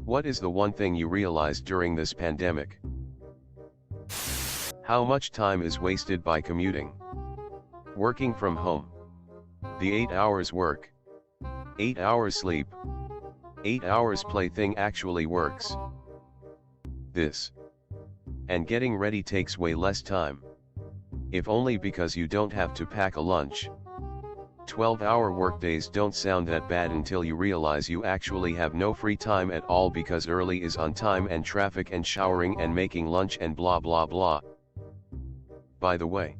What is the one thing you realized during this pandemic? How much time is wasted by commuting? Working from home. The 8 hours work. 8 hours sleep. 8 hours play thing actually works. This. And getting ready takes way less time. If only because you don't have to pack a lunch. 12-hour workdays don't sound that bad until you realize you actually have no free time at all because early is on time and traffic and showering and making lunch and blah blah blah. By the way,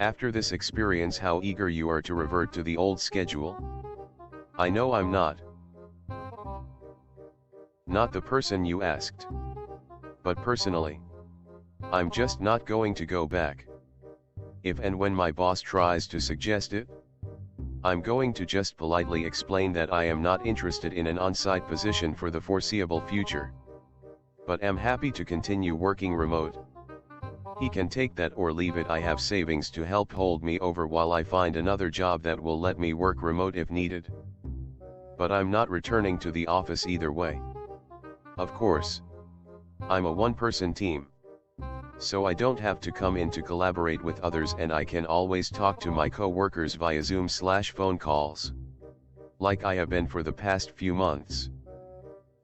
after this experience, how eager you are to revert to the old schedule? I know I'm not. Not the person you asked. But personally, I'm just not going to go back. If and when my boss tries to suggest it, I'm going to just politely explain that I am not interested in an on-site position for the foreseeable future. But am happy to continue working remote. He can take that or leave it. I have savings to help hold me over while I find another job that will let me work remote if needed. But I'm not returning to the office either way. Of course, I'm a one-person team. So I don't have to come in to collaborate with others, and I can always talk to my co-workers via Zoom/phone calls. Like I have been for the past few months.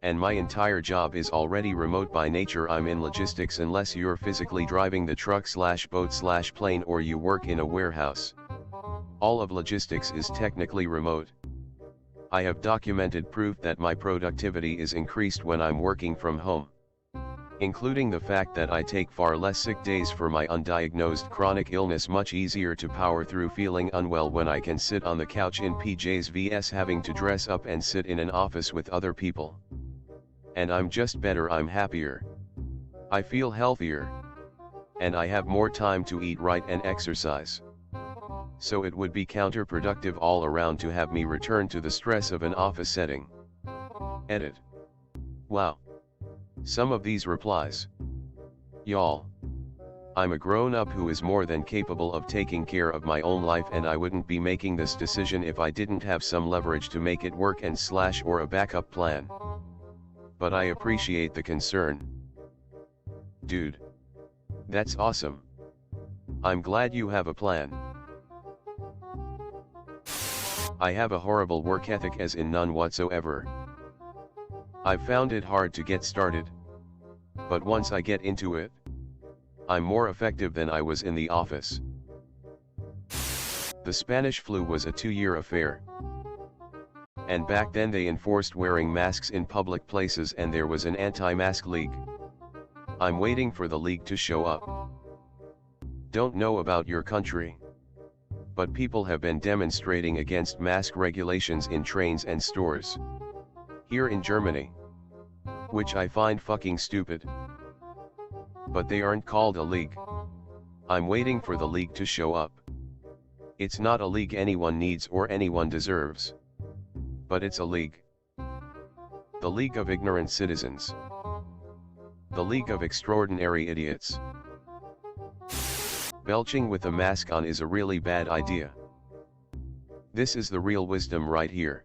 And my entire job is already remote by nature. I'm in logistics unless you're physically driving the truck/boat/plane or you work in a warehouse. All of logistics is technically remote. I have documented proof that my productivity is increased when I'm working from home. Including the fact that I take far less sick days for my undiagnosed chronic illness. Much easier to power through feeling unwell when I can sit on the couch in PJs vs having to dress up and sit in an office with other people. And I'm just better. I'm happier. I feel healthier. And I have more time to eat right and exercise. So it would be counterproductive all around to have me return to the stress of an office setting. Edit. Wow. Some of these replies. Y'all. I'm a grown-up who is more than capable of taking care of my own life, and I wouldn't be making this decision if I didn't have some leverage to make it work and or a backup plan. But I appreciate the concern. Dude. That's awesome. I'm glad you have a plan. I have a horrible work ethic, as in none whatsoever. I've found it hard to get started. But once I get into it, I'm more effective than I was in the office. The Spanish flu was a 2-year affair. And back then they enforced wearing masks in public places, and there was an anti-mask league. I'm waiting for the league to show up. Don't know about your country, but people have been demonstrating against mask regulations in trains and stores. Here in Germany. Which I find fucking stupid. But they aren't called a league. I'm waiting for the league to show up. It's not a league anyone needs or anyone deserves. But it's a league. The League of Ignorant Citizens. The League of Extraordinary Idiots. Belching with a mask on is a really bad idea. This is the real wisdom right here.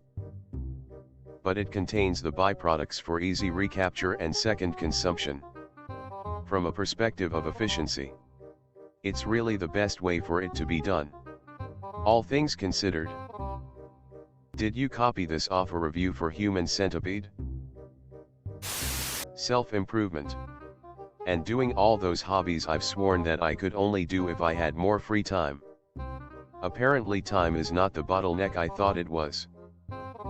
But it contains the byproducts for easy recapture and second consumption. From a perspective of efficiency, it's really the best way for it to be done. All things considered. Did you copy this off a review for Human Centipede? Self-improvement. And doing all those hobbies I've sworn that I could only do if I had more free time. Apparently time is not the bottleneck I thought it was.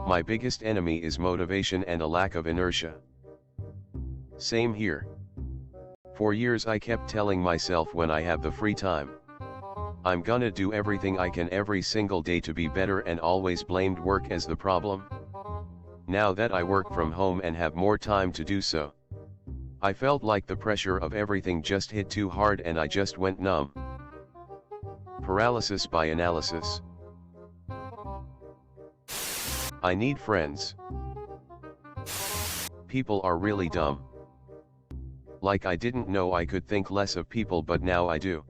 My biggest enemy is motivation and a lack of inertia. Same here. For years I kept telling myself when I have the free time, I'm gonna do everything I can every single day to be better, and always blamed work as the problem. Now that I work from home and have more time to do so, I felt like the pressure of everything just hit too hard and I just went numb. Paralysis by analysis. I need friends. People are really dumb. Like I didn't know I could think less of people, but now I do.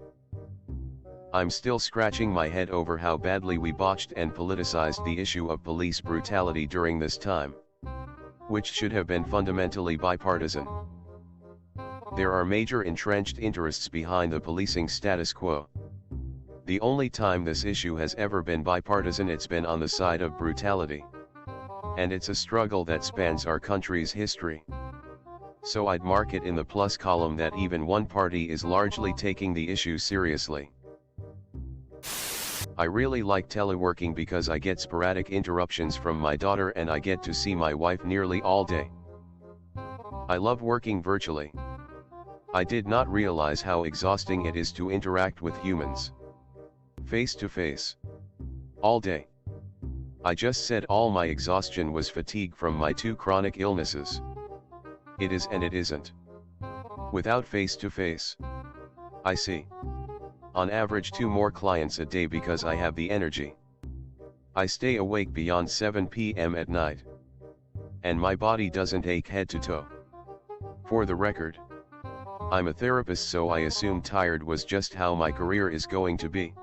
I'm still scratching my head over how badly we botched and politicized the issue of police brutality during this time. which should have been fundamentally bipartisan. There are major entrenched interests behind the policing status quo. The only time this issue has ever been bipartisan, it's been on the side of brutality. And it's a struggle that spans our country's history. So I'd mark it in the plus column that even one party is largely taking the issue seriously. I really like teleworking because I get sporadic interruptions from my daughter and I get to see my wife nearly all day. I love working virtually. I did not realize how exhausting it is to interact with humans face to face all day. I just said all my exhaustion was fatigue from my 2 chronic illnesses. It is and it isn't. Without face to face, I see on average 2 more clients a day because I have the energy. I stay awake beyond 7 p.m. at night. And my body doesn't ache head to toe. For the record, I'm a therapist, so I assume tired was just how my career is going to be.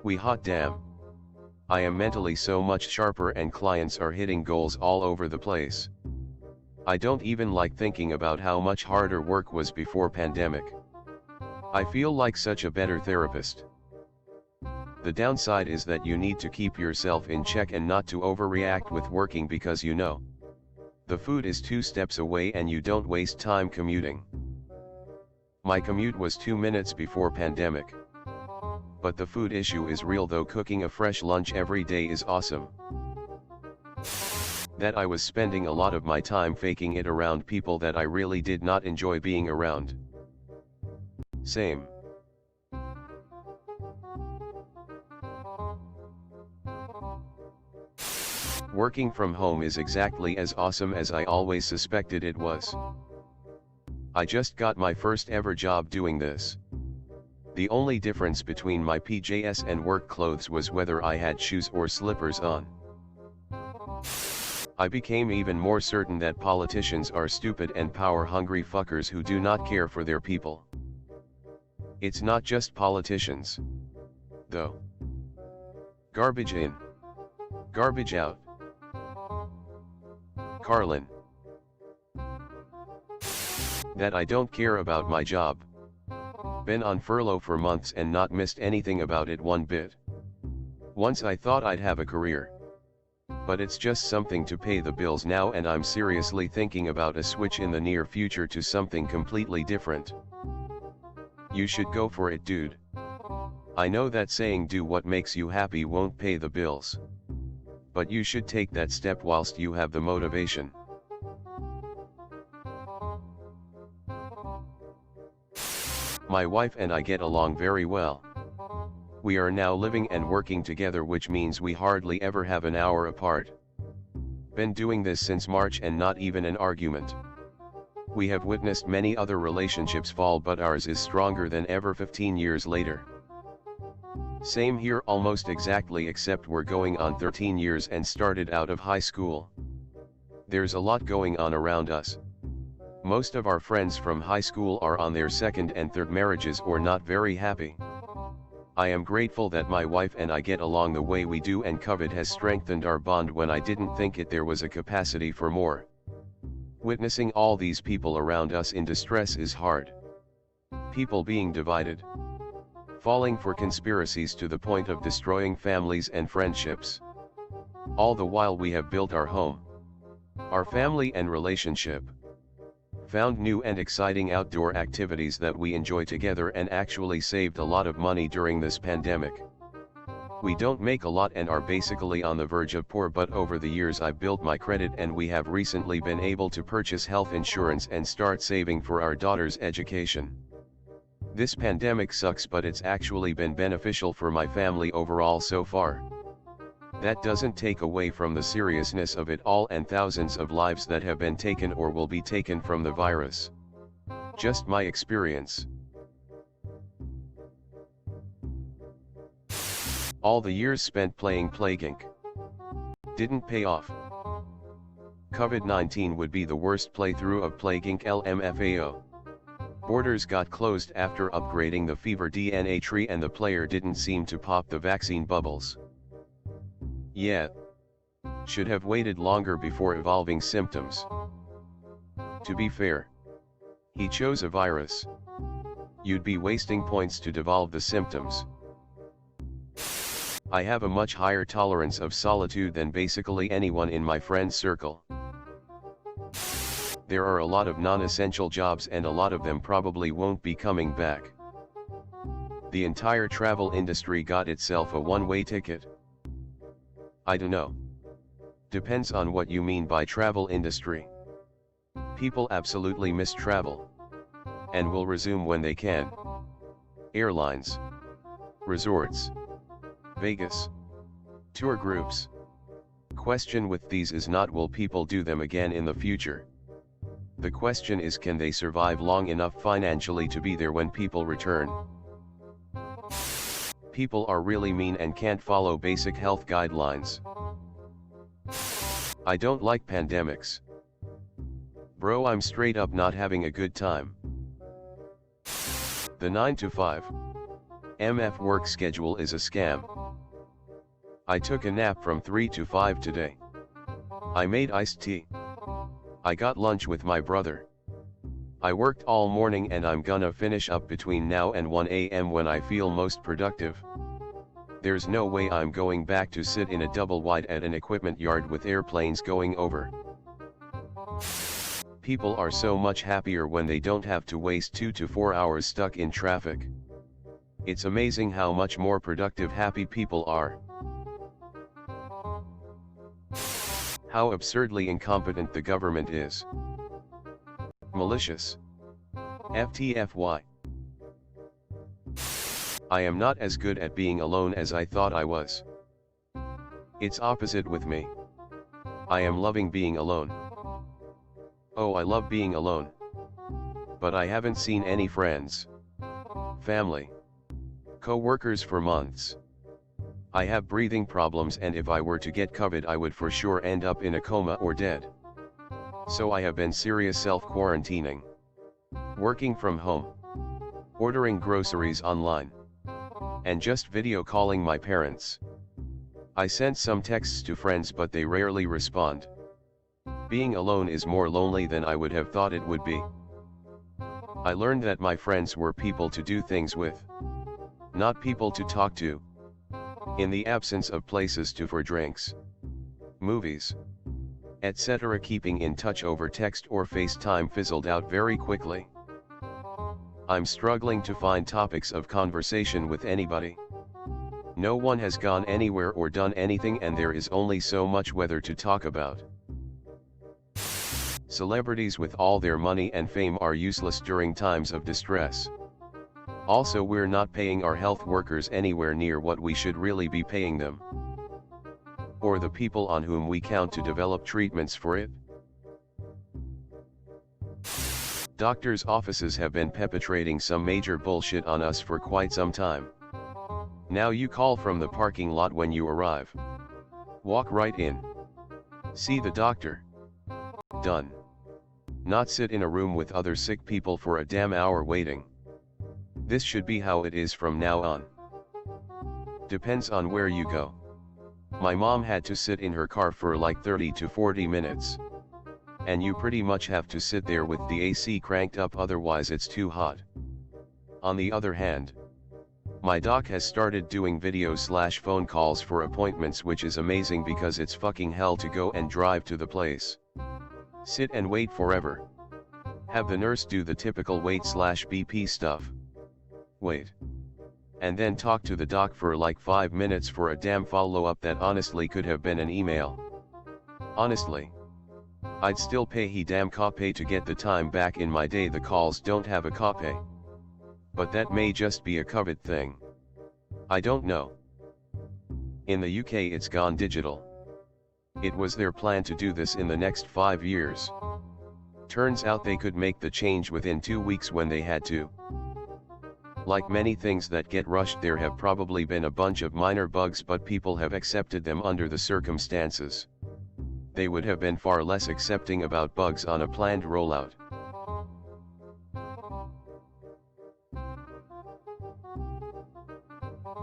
We hot damn. I am mentally so much sharper and clients are hitting goals all over the place. I don't even like thinking about how much harder work was before pandemic. I feel like such a better therapist. The downside is that you need to keep yourself in check and not to overreact with working because you know the food is 2 steps away and you don't waste time commuting. My commute was 2 minutes before pandemic. But the food issue is real, though. Cooking a fresh lunch every day is awesome. That I was spending a lot of my time faking it around people that I really did not enjoy being around. Same. Working from home is exactly as awesome as I always suspected it was. I just got my first ever job doing this. The only difference between my PJs and work clothes was whether I had shoes or slippers on. I became even more certain that politicians are stupid and power-hungry fuckers who do not care for their people. It's not just politicians, though. Garbage in, garbage out. Carlin. That I don't care about my job. Been on furlough for months and not missed anything about it one bit. Once I thought I'd have a career. But it's just something to pay the bills now, and I'm seriously thinking about a switch in the near future to something completely different. You should go for it, dude. I know that saying do what makes you happy won't pay the bills. But you should take that step whilst you have the motivation. My wife and I get along very well. We are now living and working together, which means we hardly ever have an hour apart. Been doing this since March and not even an argument. We have witnessed many other relationships fall, but ours is stronger than ever 15 years later. Same here almost exactly, except we're going on 13 years and started out of high school. There's a lot going on around us. Most of our friends from high school are on their 2nd and 3rd marriages or not very happy. I am grateful that my wife and I get along the way we do, and COVID has strengthened our bond when I didn't think there was a capacity for more. Witnessing all these people around us in distress is hard. People being divided. Falling for conspiracies to the point of destroying families and friendships. All the while we have built our home, our family and relationship. Found new and exciting outdoor activities that we enjoy together, and actually saved a lot of money during this pandemic. We don't make a lot and are basically on the verge of poor, but over the years I've built my credit and we have recently been able to purchase health insurance and start saving for our daughter's education. This pandemic sucks, but it's actually been beneficial for my family overall so far. That doesn't take away from the seriousness of it all and thousands of lives that have been taken or will be taken from the virus. Just my experience. All the years spent playing Gink didn't pay off. COVID-19 would be the worst playthrough of Gink LMFAO. Borders got closed after upgrading the fever DNA tree, and the player didn't seem to pop the vaccine bubbles. Yeah. Should have waited longer before evolving symptoms. To be fair, he chose a virus. You'd be wasting points to devolve the symptoms. I have a much higher tolerance of solitude than basically anyone in my friend circle. There are a lot of non-essential jobs and a lot of them probably won't be coming back. The entire travel industry got itself a one-way ticket. I don't know. Depends on what you mean by travel industry. People absolutely miss travel. And will resume when they can. Airlines. Resorts. Vegas. Tour groups. Question with these is not will people do them again in the future. The question is can they survive long enough financially to be there when people return. People are really mean and can't follow basic health guidelines. I don't like pandemics. Bro, I'm straight up not having a good time. The 9 to 5 MF work schedule is a scam. I took a nap from 3 to 5 today. I made iced tea. I got lunch with my brother. I worked all morning and I'm gonna finish up between now and 1 AM when I feel most productive. There's no way I'm going back to sit in a double wide at an equipment yard with airplanes going over. People are so much happier when they don't have to waste 2 to 4 hours stuck in traffic. It's amazing how much more productive happy people are. How absurdly incompetent the government is. Malicious. FTFY. I am not as good at being alone as I thought I was. It's opposite with me. I am loving being alone. Oh, I love being alone. But I haven't seen any friends, family, co-workers for months. I have breathing problems and if I were to get COVID I would for sure end up in a coma or dead. So I have been serious self-quarantining. Working from home. Ordering groceries online. And just video calling my parents. I sent some texts to friends but they rarely respond. Being alone is more lonely than I would have thought it would be. I learned that my friends were people to do things with. Not people to talk to. In the absence of places to for drinks, movies, etc. Keeping in touch over text or FaceTime fizzled out very quickly. I'm struggling to find topics of conversation with anybody. No one has gone anywhere or done anything and there is only so much weather to talk about. Celebrities with all their money and fame are useless during times of distress. Also, we're not paying our health workers anywhere near what we should really be paying them. Or the people on whom we count to develop treatments for it. Doctors' offices have been perpetrating some major bullshit on us for quite some time. Now you call from the parking lot when you arrive. Walk right in. See the doctor. Done. Not sit in a room with other sick people for a damn hour waiting. This should be how it is from now on. Depends on where you go. My mom had to sit in her car for like 30 to 40 minutes. And you pretty much have to sit there with the AC cranked up, otherwise it's too hot. On the other hand, my doc has started doing video/phone calls for appointments, which is amazing because it's fucking hell to go and drive to the place. Sit and wait forever. Have the nurse do the typical wait/BP stuff. Wait. And then talk to the doc for like 5 minutes for a damn follow-up that honestly could have been an email. Honestly, I'd still pay he damn copay to get the time back. In my day the calls don't have a copay. But that may just be a COVID thing. I don't know. In the UK it's gone digital. It was their plan to do this in the next 5 years. Turns out they could make the change within 2 weeks when they had to. Like many things that get rushed, there have probably been a bunch of minor bugs, but people have accepted them under the circumstances. They would have been far less accepting about bugs on a planned rollout.